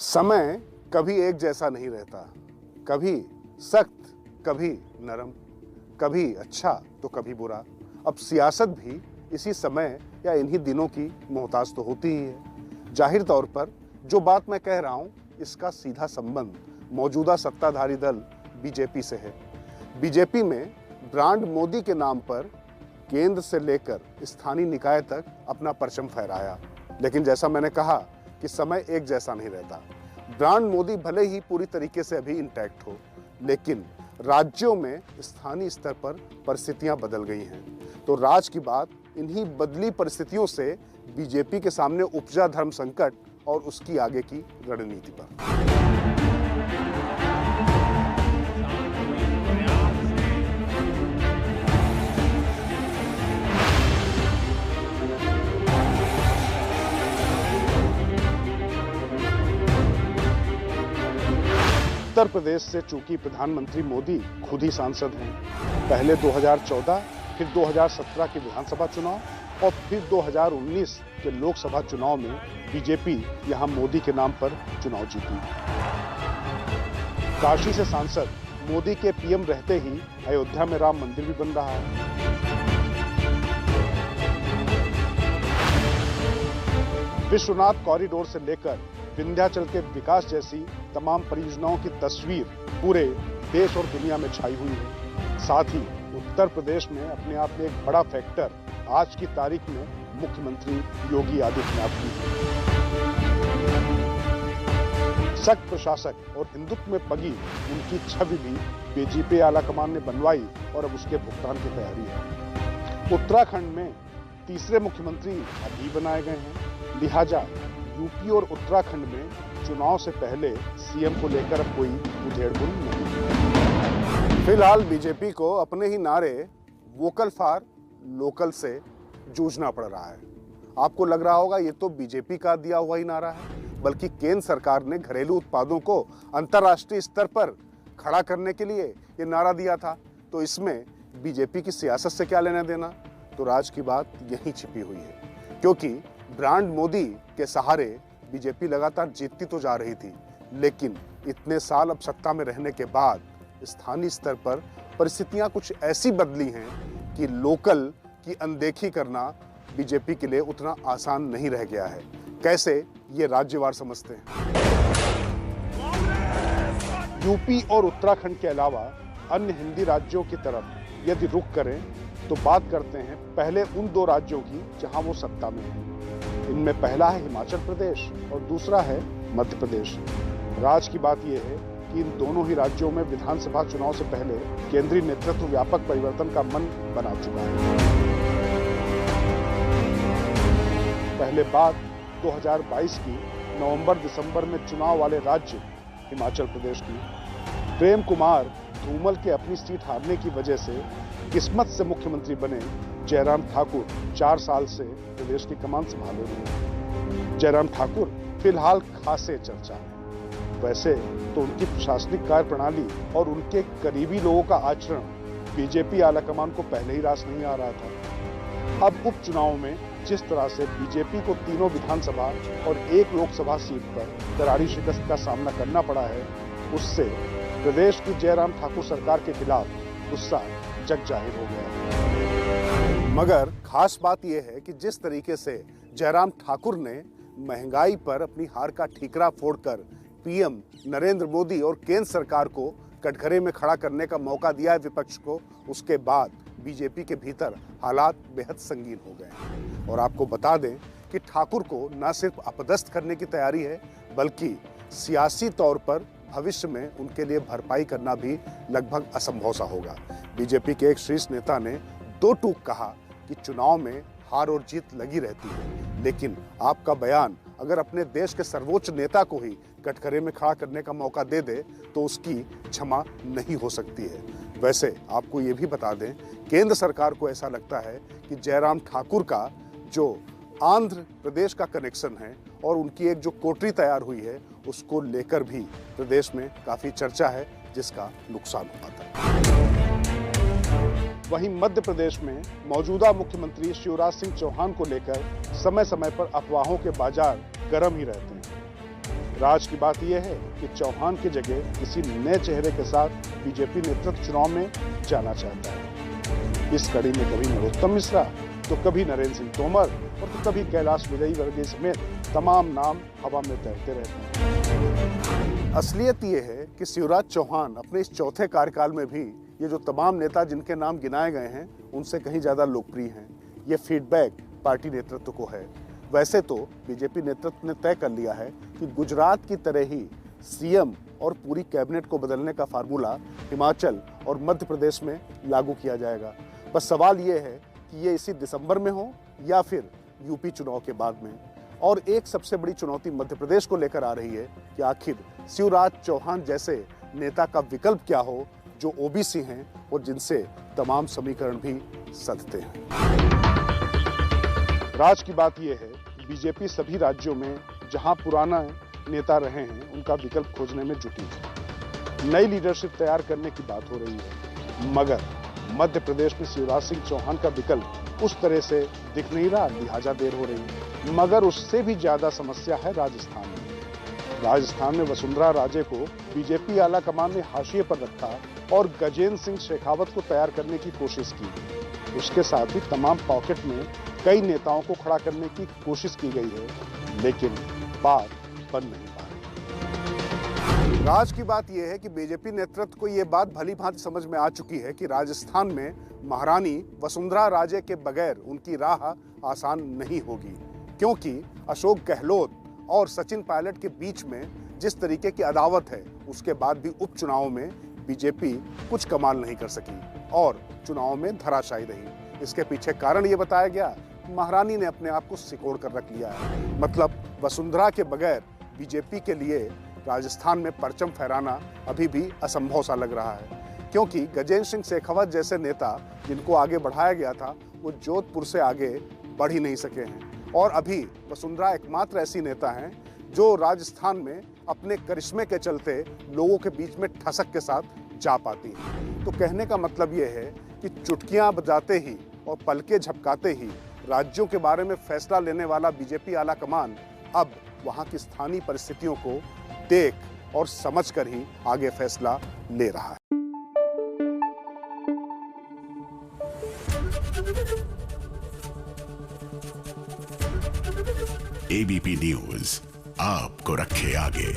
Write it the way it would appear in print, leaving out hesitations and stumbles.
समय कभी एक जैसा नहीं रहता, कभी सख्त, कभी नरम, कभी अच्छा तो कभी बुरा। अब सियासत भी इसी समय या इन्हीं दिनों की मोहताज तो होती ही है। जाहिर तौर पर जो बात मैं कह रहा हूं, इसका सीधा संबंध मौजूदा सत्ताधारी दल बीजेपी से है। बीजेपी में ब्रांड मोदी के नाम पर केंद्र से लेकर स्थानीय निकाय तक अपना परचम फहराया, लेकिन जैसा मैंने कहा कि समय एक जैसा नहीं रहता। ब्रांड मोदी भले ही पूरी तरीके से अभी इंटैक्ट हो, लेकिन राज्यों में स्थानीय स्तर पर परिस्थितियां बदल गई हैं। तो राज की बात इन्हीं बदली परिस्थितियों से बीजेपी के सामने उपजा धर्म संकट और उसकी आगे की रणनीति पर। उत्तर प्रदेश से चूंकि प्रधानमंत्री मोदी खुद ही सांसद हैं, पहले 2014, फिर 2017 के विधानसभा चुनाव और फिर 2019 के लोकसभा चुनाव में बीजेपी यहां मोदी के नाम पर चुनाव जीती। काशी से सांसद मोदी के पीएम रहते ही अयोध्या में राम मंदिर भी बन रहा है। विश्वनाथ कॉरिडोर से लेकर विंध्याचल के विकास जैसी तमाम परियोजनाओं की तस्वीर पूरे देश और दुनिया में छाई हुई है। साथ ही उत्तर प्रदेश में अपने आप में एक बड़ा फैक्टर आज की तारीख में मुख्यमंत्री योगी आदित्यनाथ की है। सख्त प्रशासक और हिंदुत्व में पगी उनकी छवि भी बीजेपी आलाकमान ने बनवाई और अब उसके भुगतान की तैयारी है। उत्तराखंड में तीसरे मुख्यमंत्री अभी बनाए गए हैं, लिहाजा यूपी और उत्तराखंड में चुनाव से पहले सीएम को लेकर अब कोई उधेड़-बुन नहीं। फिलहाल बीजेपी को अपने ही नारे वोकल फॉर लोकल से जूझना पड़ रहा है। आपको लग रहा होगा ये तो बीजेपी का दिया हुआ ही नारा है, बल्कि केंद्र सरकार ने घरेलू उत्पादों को अंतर्राष्ट्रीय स्तर पर खड़ा करने के लिए ये नारा दिया था। तो इसमें बीजेपी की सियासत से क्या लेना देना? तो राज की बात यहीं छिपी हुई है, क्योंकि ब्रांड मोदी के सहारे बीजेपी लगातार जीतती तो जा रही थी, लेकिन इतने साल अब सत्ता में रहने के बाद स्थानीय स्तर पर परिस्थितियां कुछ ऐसी बदली हैं कि लोकल की अनदेखी करना बीजेपी के लिए उतना आसान नहीं रह गया है। कैसे, ये राज्यवार समझते हैं। यूपी और उत्तराखंड के अलावा अन्य हिंदी राज्यों की तरफ यदि रुख करें तो बात करते हैं पहले उन दो राज्यों की जहां वो सत्ता में है। इनमें पहला है हिमाचल प्रदेश और दूसरा है मध्य प्रदेश। राज की बात यह है कि इन दोनों ही राज्यों में विधानसभा चुनाव से पहले केंद्रीय नेतृत्व व्यापक परिवर्तन का मन बना चुका है। पहले बात 2022 की नवंबर-दिसंबर में चुनाव वाले राज्य हिमाचल प्रदेश की। प्रेम कुमार धूमल के अपनी सीट हारने की वजह से किस्मत से मुख्यमंत्री बने जयराम ठाकुर 4 साल से प्रदेश की कमान संभाले हुए हैं। जयराम ठाकुर फिलहाल खासे चर्चा में। वैसे तो उनकी प्रशासनिक कार्य प्रणाली और उनके करीबी लोगों का आचरण बीजेपी आलाकमान को पहले ही रास नहीं आ रहा था। अब उपचुनाव में जिस तरह से बीजेपी को तीनों विधानसभा और एक लोकसभा सीट पर करारी शिकस्त का सामना करना पड़ा है, उससे प्रदेश की जयराम ठाकुर सरकार के खिलाफ गुस्सा जग जाहिर हो गया। मगर खास बात यह है कि जिस तरीके से जयराम ठाकुर ने महंगाई पर अपनी हार का ठीकरा फोड़कर पीएम नरेंद्र मोदी और केंद्र सरकार को कटघरे में खड़ा करने का मौका दिया है विपक्ष को, उसके बाद बीजेपी के भीतर हालात बेहद संगीन हो गए। और आपको बता दें कि ठाकुर को न सिर्फ अपदस्थ करने की तैयारी है, बल्कि सियासी तौर पर भविष्य में उनके लिए भरपाई करना भी लगभग असंभव सा होगा। बीजेपी के एक शीर्ष नेता ने दो टूक कहा कि चुनाव में हार और जीत लगी रहती है, लेकिन आपका बयान अगर अपने देश के सर्वोच्च नेता को ही कटघरे में खड़ा करने का मौका दे दे तो उसकी क्षमा नहीं हो सकती है। वैसे आपको ये भी बता दें, केंद्र सरकार को ऐसा लगता है कि जयराम ठाकुर का जो आंध्र प्रदेश का कनेक्शन है और उनकी एक जो कोटरी तैयार हुई है, उसको लेकर भी प्रदेश में काफी चर्चा है, जिसका नुकसान हुआ था। वहीं मध्य प्रदेश में मौजूदा मुख्यमंत्री शिवराज सिंह चौहान को लेकर समय समय पर अफवाहों के बाजार गर्म ही रहते हैं। राज की बात यह है कि चौहान की जगह किसी नए चेहरे के साथ बीजेपी नेतृत्व चुनाव में जाना चाहता है। इस कड़ी में कभी नरोत्तम मिश्रा, तो कभी नरेंद्र सिंह तोमर और तो कभी कैलाश विजयवर्गीय समेत तमाम नाम हवा में तैरते रहते हैं। असलियत ये है कि शिवराज चौहान अपने इस चौथे कार्यकाल में भी ये जो तमाम नेता जिनके नाम गिनाए गए हैं उनसे कहीं ज्यादा लोकप्रिय हैं। ये फीडबैक पार्टी नेतृत्व को है। वैसे तो बीजेपी नेतृत्व ने तय कर लिया है कि गुजरात की तरह ही सीएम और पूरी कैबिनेट को बदलने का फार्मूला हिमाचल और मध्य प्रदेश में लागू किया जाएगा। बस सवाल ये है कि ये इसी दिसंबर में हो या फिर यूपी चुनाव के बाद में। और एक सबसे बड़ी चुनौती मध्य प्रदेश को लेकर आ रही है कि आखिर शिवराज चौहान जैसे नेता का विकल्प क्या हो जो ओबीसी हैं और जिनसे तमाम समीकरण भी सधते हैं। राज की बात यह है कि बीजेपी सभी राज्यों में जहां पुराना नेता रहे हैं उनका विकल्प खोजने में जुटी है। नई लीडरशिप तैयार करने की बात हो रही है, मगर मध्य प्रदेश में शिवराज सिंह चौहान का विकल्प उस तरह से दिख नहीं रहा, लिहाजा देर हो रही है। मगर उससे भी ज्यादा समस्या है राजस्थान में। राजस्थान में वसुंधरा राजे को बीजेपी आला कमान ने हाशिए पर रखा और गजेंद्र सिंह शेखावत को तैयार करने की कोशिश की। उसके साथ ही तमाम पॉकेट में कई नेताओं को खड़ा करने की कोशिश की गई है, लेकिन बात बन नहीं पा रही। राज की बात यह है कि बीजेपी नेतृत्व को यह बात भली भांति समझ में आ चुकी है कि राजस्थान में महारानी वसुंधरा राजे के बगैर उनकी राह आसान नहीं होगी, क्योंकि अशोक गहलोत और सचिन पायलट के बीच में जिस तरीके की अदावत है, उसके बाद भी उपचुनाव में बीजेपी कुछ कमाल नहीं कर सकी और चुनाव में धराशायी रही। इसके पीछे कारण ये बताया गया, महारानी ने अपने आप को सिकोड़ कर रख लिया है। मतलब वसुंधरा के बगैर बीजेपी के लिए राजस्थान में परचम फहराना अभी भी असंभव सा लग रहा है, क्योंकि गजेंद्र सिंह शेखावत जैसे नेता जिनको आगे बढ़ाया गया था वो जोधपुर से आगे बढ़ ही नहीं सके हैं। और अभी वसुंधरा एकमात्र ऐसी नेता हैं जो राजस्थान में अपने करिश्मे के चलते लोगों के बीच में ठसक के साथ जा पाती हैं। तो कहने का मतलब ये है कि चुटकियां बजाते ही और पलके झपकाते ही राज्यों के बारे में फैसला लेने वाला बीजेपी आला कमान अब वहां की स्थानीय परिस्थितियों को देख और समझ कर ही आगे फैसला ले रहा है। एबीपी न्यूज आपको रखे आगे।